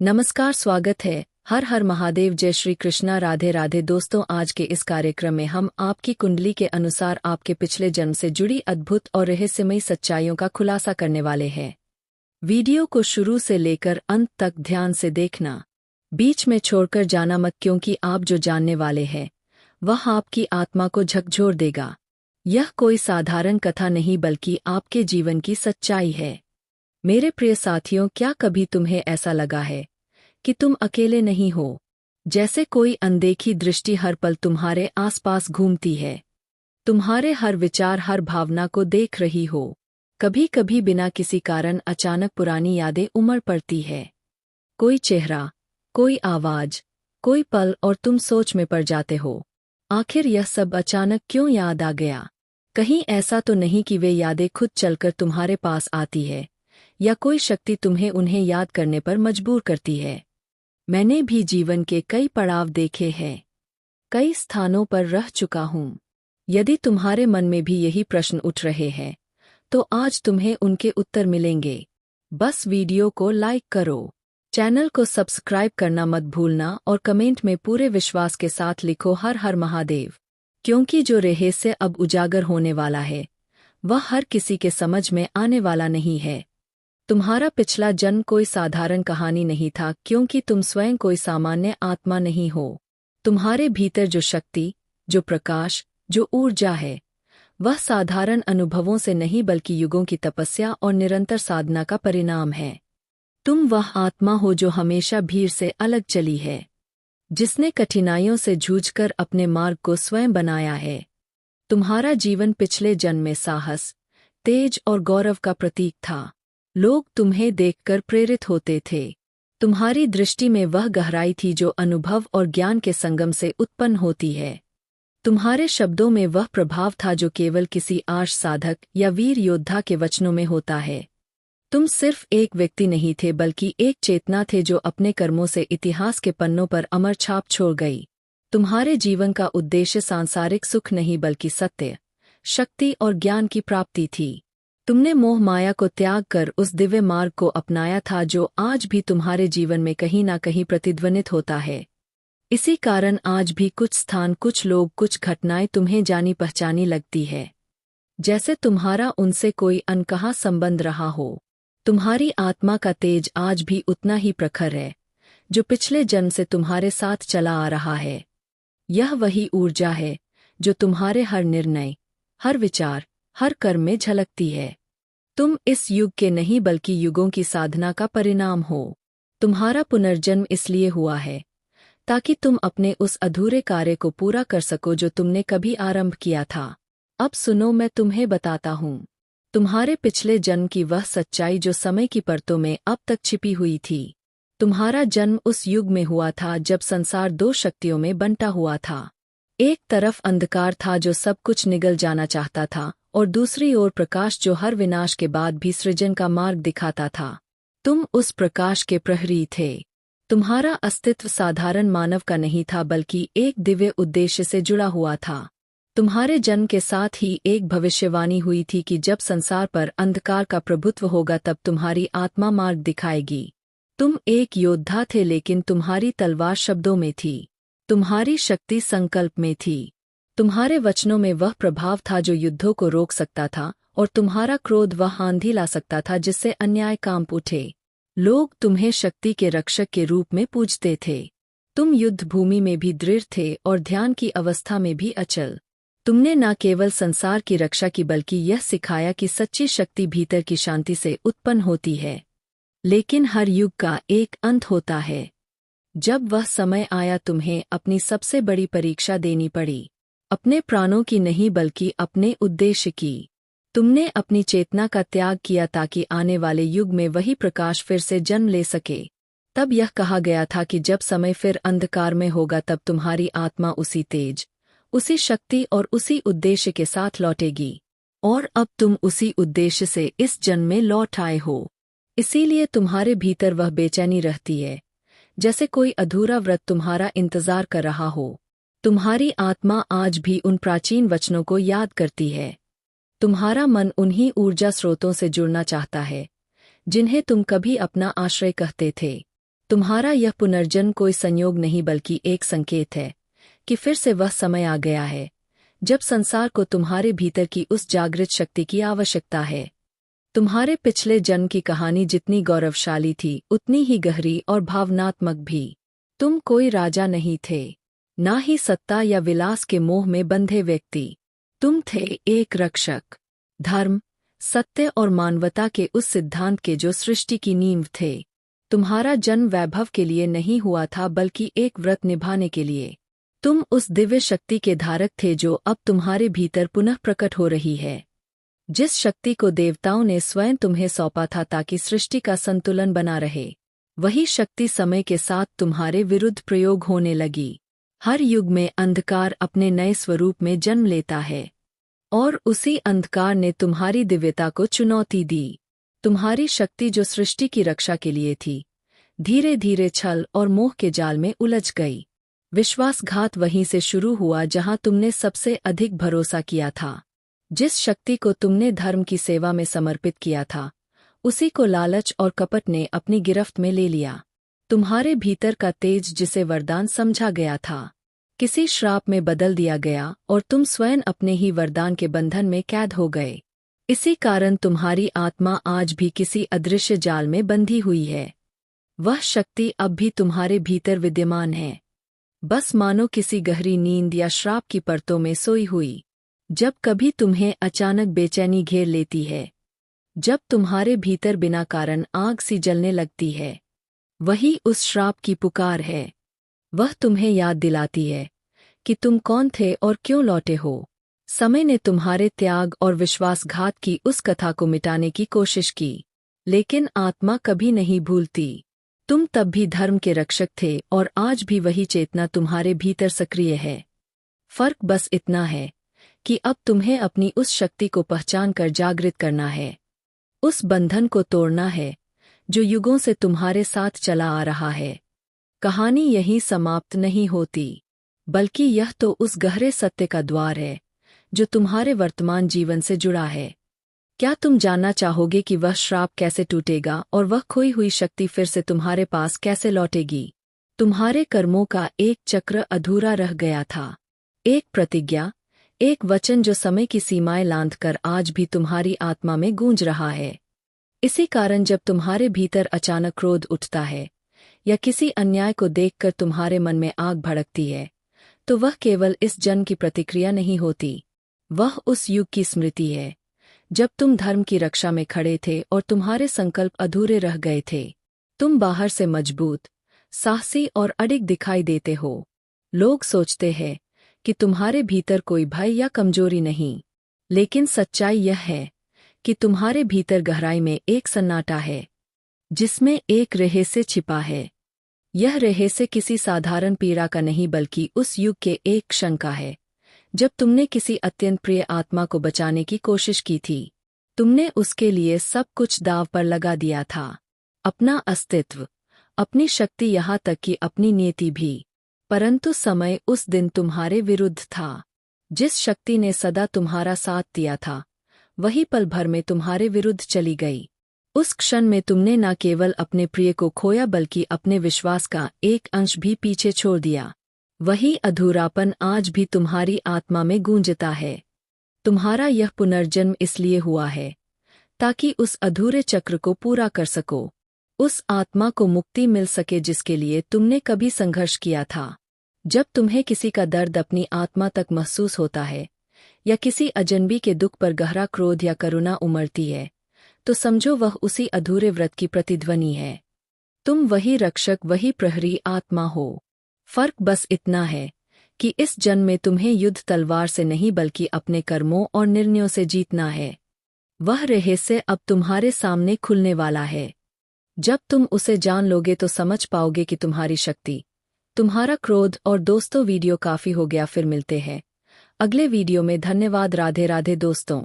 नमस्कार, स्वागत है। हर हर महादेव, जय श्री कृष्णा, राधे राधे। दोस्तों, आज के इस कार्यक्रम में हम आपकी कुंडली के अनुसार आपके पिछले जन्म से जुड़ी अद्भुत और रहस्यमयी सच्चाइयों का खुलासा करने वाले हैं। वीडियो को शुरू से लेकर अंत तक ध्यान से देखना, बीच में छोड़कर जाना मत, क्योंकि आप जो जानने वाले हैं वह आपकी आत्मा को झकझोर देगा। यह कोई साधारण कथा नहीं बल्कि आपके जीवन की सच्चाई है। मेरे प्रिय साथियों, क्या कभी तुम्हें ऐसा लगा है कि तुम अकेले नहीं हो? जैसे कोई अनदेखी दृष्टि हर पल तुम्हारे आसपास घूमती है, तुम्हारे हर विचार, हर भावना को देख रही हो। कभी कभी बिना किसी कारण अचानक पुरानी यादें उमड़ पड़ती है। कोई चेहरा, कोई आवाज, कोई पल, और तुम सोच में पड़ जाते हो, आखिर यह सब अचानक क्यों याद आ गया? कहीं ऐसा तो नहीं कि वे यादें खुद चलकर तुम्हारे पास आती है, या कोई शक्ति तुम्हें उन्हें याद करने पर मजबूर करती है? मैंने भी जीवन के कई पड़ाव देखे हैं, कई स्थानों पर रह चुका हूँ। यदि तुम्हारे मन में भी यही प्रश्न उठ रहे हैं, तो आज तुम्हें उनके उत्तर मिलेंगे। बस वीडियो को लाइक करो, चैनल को सब्सक्राइब करना मत भूलना, और कमेंट में पूरे विश्वास के साथ लिखो हर हर महादेव, क्योंकि जो रहस्य अब उजागर होने वाला है वह हर किसी के समझ में आने वाला नहीं है। तुम्हारा पिछला जन्म कोई साधारण कहानी नहीं था, क्योंकि तुम स्वयं कोई सामान्य आत्मा नहीं हो। तुम्हारे भीतर जो शक्ति, जो प्रकाश, जो ऊर्जा है, वह साधारण अनुभवों से नहीं बल्कि युगों की तपस्या और निरंतर साधना का परिणाम है। तुम वह आत्मा हो जो हमेशा भीड़ से अलग चली है, जिसने कठिनाइयों से जूझकर अपने मार्ग को स्वयं बनाया है। तुम्हारा जीवन पिछले जन्म में साहस, तेज और गौरव का प्रतीक था। लोग तुम्हें देखकर प्रेरित होते थे। तुम्हारी दृष्टि में वह गहराई थी जो अनुभव और ज्ञान के संगम से उत्पन्न होती है। तुम्हारे शब्दों में वह प्रभाव था जो केवल किसी आर्ष साधक या वीर योद्धा के वचनों में होता है। तुम सिर्फ एक व्यक्ति नहीं थे, बल्कि एक चेतना थे जो अपने कर्मों से इतिहास के पन्नों पर अमर छाप छोड़ गई। तुम्हारे जीवन का उद्देश्य सांसारिक सुख नहीं बल्कि सत्य, शक्ति और ज्ञान की प्राप्ति थी। तुमने मोह माया को त्याग कर उस दिव्य मार्ग को अपनाया था जो आज भी तुम्हारे जीवन में कहीं ना कहीं प्रतिध्वनित होता है। इसी कारण आज भी कुछ स्थान, कुछ लोग, कुछ घटनाएं तुम्हें जानी पहचानी लगती है, जैसे तुम्हारा उनसे कोई अनकहा संबंध रहा हो। तुम्हारी आत्मा का तेज आज भी उतना ही प्रखर है जो पिछले जन्म से तुम्हारे साथ चला आ रहा है। यह वही ऊर्जा है जो तुम्हारे हर निर्णय, हर विचार, हर कर्म में झलकती है। तुम इस युग के नहीं बल्कि युगों की साधना का परिणाम हो। तुम्हारा पुनर्जन्म इसलिए हुआ है ताकि तुम अपने उस अधूरे कार्य को पूरा कर सको जो तुमने कभी आरंभ किया था। अब सुनो, मैं तुम्हें बताता हूँ तुम्हारे पिछले जन्म की वह सच्चाई जो समय की परतों में अब तक छिपी हुई थी। तुम्हारा जन्म उस युग में हुआ था जब संसार दो शक्तियों में बंटा हुआ था। एक तरफ अंधकार था जो सब कुछ निगल जाना चाहता था, और दूसरी ओर प्रकाश जो हर विनाश के बाद भी सृजन का मार्ग दिखाता था। तुम उस प्रकाश के प्रहरी थे। तुम्हारा अस्तित्व साधारण मानव का नहीं था बल्कि एक दिव्य उद्देश्य से जुड़ा हुआ था। तुम्हारे जन्म के साथ ही एक भविष्यवाणी हुई थी कि जब संसार पर अंधकार का प्रभुत्व होगा तब तुम्हारी आत्मा मार्ग दिखाएगी। तुम एक योद्धा थे, लेकिन तुम्हारी तलवार शब्दों में थी, तुम्हारी शक्ति संकल्प में थी। तुम्हारे वचनों में वह प्रभाव था जो युद्धों को रोक सकता था, और तुम्हारा क्रोध वह आंधी ला सकता था जिससे अन्याय कांप उठे। लोग तुम्हें शक्ति के रक्षक के रूप में पूजते थे। तुम युद्ध भूमि में भी दृढ़ थे और ध्यान की अवस्था में भी अचल। तुमने न केवल संसार की रक्षा की बल्कि यह सिखाया कि सच्ची शक्ति भीतर की शांति से उत्पन्न होती है। लेकिन हर युग का एक अंत होता है। जब वह समय आया, तुम्हें अपनी सबसे बड़ी परीक्षा देनी पड़ी, अपने प्राणों की नहीं बल्कि अपने उद्देश्य की। तुमने अपनी चेतना का त्याग किया ताकि आने वाले युग में वही प्रकाश फिर से जन्म ले सके। तब यह कहा गया था कि जब समय फिर अंधकार में होगा तब तुम्हारी आत्मा उसी तेज, उसी शक्ति और उसी उद्देश्य के साथ लौटेगी। और अब तुम उसी उद्देश्य से इस जन्म में लौट आए हो। इसीलिए तुम्हारे भीतर वह बेचैनी रहती है, जैसे कोई अधूरा व्रत तुम्हारा इंतजार कर रहा हो। तुम्हारी आत्मा आज भी उन प्राचीन वचनों को याद करती है। तुम्हारा मन उन्हीं ऊर्जा स्रोतों से जुड़ना चाहता है जिन्हें तुम कभी अपना आश्रय कहते थे। तुम्हारा यह पुनर्जन्म कोई संयोग नहीं बल्कि एक संकेत है कि फिर से वह समय आ गया है जब संसार को तुम्हारे भीतर की उस जागृत शक्ति की आवश्यकता है। तुम्हारे पिछले जन्म की कहानी जितनी गौरवशाली थी उतनी ही गहरी और भावनात्मक भी। तुम कोई राजा नहीं थे, ना ही सत्ता या विलास के मोह में बंधे व्यक्ति। तुम थे एक रक्षक, धर्म, सत्य और मानवता के उस सिद्धांत के जो सृष्टि की नींव थे। तुम्हारा जन्म वैभव के लिए नहीं हुआ था बल्कि एक व्रत निभाने के लिए। तुम उस दिव्य शक्ति के धारक थे जो अब तुम्हारे भीतर पुनः प्रकट हो रही है, जिस शक्ति को देवताओं ने स्वयं तुम्हें सौंपा था ताकि सृष्टि का संतुलन बना रहे। वही शक्ति समय के साथ तुम्हारे विरुद्ध प्रयोग होने लगी। हर युग में अंधकार अपने नए स्वरूप में जन्म लेता है और उसी अंधकार ने तुम्हारी दिव्यता को चुनौती दी। तुम्हारी शक्ति जो सृष्टि की रक्षा के लिए थी, धीरे धीरे छल और मोह के जाल में उलझ गई। विश्वासघात वहीं से शुरू हुआ जहां तुमने सबसे अधिक भरोसा किया था। जिस शक्ति को तुमने धर्म की सेवा में समर्पित किया था, उसी को लालच और कपट ने अपनी गिरफ्त में ले लिया। तुम्हारे भीतर का तेज जिसे वरदान समझा गया था, किसी श्राप में बदल दिया गया और तुम स्वयं अपने ही वरदान के बंधन में कैद हो गए। इसी कारण तुम्हारी आत्मा आज भी किसी अदृश्य जाल में बंधी हुई है। वह शक्ति अब भी तुम्हारे भीतर विद्यमान है, बस मानो किसी गहरी नींद या श्राप की परतों में सोई हुई। जब कभी तुम्हें अचानक बेचैनी घेर लेती है, जब तुम्हारे भीतर बिना कारण आग सी जलने लगती है, वही उस श्राप की पुकार है। वह तुम्हें याद दिलाती है कि तुम कौन थे और क्यों लौटे हो। समय ने तुम्हारे त्याग और विश्वासघात की उस कथा को मिटाने की कोशिश की, लेकिन आत्मा कभी नहीं भूलती। तुम तब भी धर्म के रक्षक थे और आज भी वही चेतना तुम्हारे भीतर सक्रिय है। फर्क बस इतना है कि अब तुम्हें अपनी उस शक्ति को पहचान कर जागृत करना है, उस बंधन को तोड़ना है जो युगों से तुम्हारे साथ चला आ रहा है। कहानी यहीं समाप्त नहीं होती, बल्कि यह तो उस गहरे सत्य का द्वार है जो तुम्हारे वर्तमान जीवन से जुड़ा है। क्या तुम जानना चाहोगे कि वह श्राप कैसे टूटेगा और वह खोई हुई शक्ति फिर से तुम्हारे पास कैसे लौटेगी? तुम्हारे कर्मों का एक चक्र अधूरा रह गया था, एक प्रतिज्ञा, एक वचन जो समय की सीमाएं लांघकर आज भी तुम्हारी आत्मा में गूंज रहा है। इसी कारण जब तुम्हारे भीतर अचानक क्रोध उठता है या किसी अन्याय को देखकर तुम्हारे मन में आग भड़कती है, तो वह केवल इस जन्म की प्रतिक्रिया नहीं होती, वह उस युग की स्मृति है जब तुम धर्म की रक्षा में खड़े थे और तुम्हारे संकल्प अधूरे रह गए थे। तुम बाहर से मजबूत, साहसी और अडिग दिखाई देते हो। लोग सोचते हैं कि तुम्हारे भीतर कोई भय या कमजोरी नहीं, लेकिन सच्चाई यह है कि तुम्हारे भीतर गहराई में एक सन्नाटा है जिसमें एक रहस्य छिपा है। यह रहस्य किसी साधारण पीड़ा का नहीं बल्कि उस युग के एक क्षण का है जब तुमने किसी अत्यंत प्रिय आत्मा को बचाने की कोशिश की थी। तुमने उसके लिए सब कुछ दांव पर लगा दिया था, अपना अस्तित्व, अपनी शक्ति, यहाँ तक कि अपनी नियति भी। परंतु समय उस दिन तुम्हारे विरुद्ध था। जिस शक्ति ने सदा तुम्हारा साथ दिया था, वही पल भर में तुम्हारे विरुद्ध चली गई। उस क्षण में तुमने न केवल अपने प्रिय को खोया बल्कि अपने विश्वास का एक अंश भी पीछे छोड़ दिया। वही अधूरापन आज भी तुम्हारी आत्मा में गूंजता है। तुम्हारा यह पुनर्जन्म इसलिए हुआ है ताकि उस अधूरे चक्र को पूरा कर सको, उस आत्मा को मुक्ति मिल सके जिसके लिए तुमने कभी संघर्ष किया था। जब तुम्हें किसी का दर्द अपनी आत्मा तक महसूस होता है या किसी अजनबी के दुख पर गहरा क्रोध या करुणा उमड़ती है, तो समझो वह उसी अधूरे व्रत की प्रतिध्वनि है। तुम वही रक्षक, वही प्रहरी आत्मा हो। फर्क बस इतना है कि इस जन्म में तुम्हें युद्ध तलवार से नहीं बल्कि अपने कर्मों और निर्णयों से जीतना है। वह रहस्य अब तुम्हारे सामने खुलने वाला है। जब तुम उसे जान लोगे तो समझ पाओगे कि तुम्हारी शक्ति, तुम्हारा क्रोध और दोस्तों वीडियो काफी हो गया। फिर मिलते हैं अगले वीडियो में। धन्यवाद। राधे राधे दोस्तों।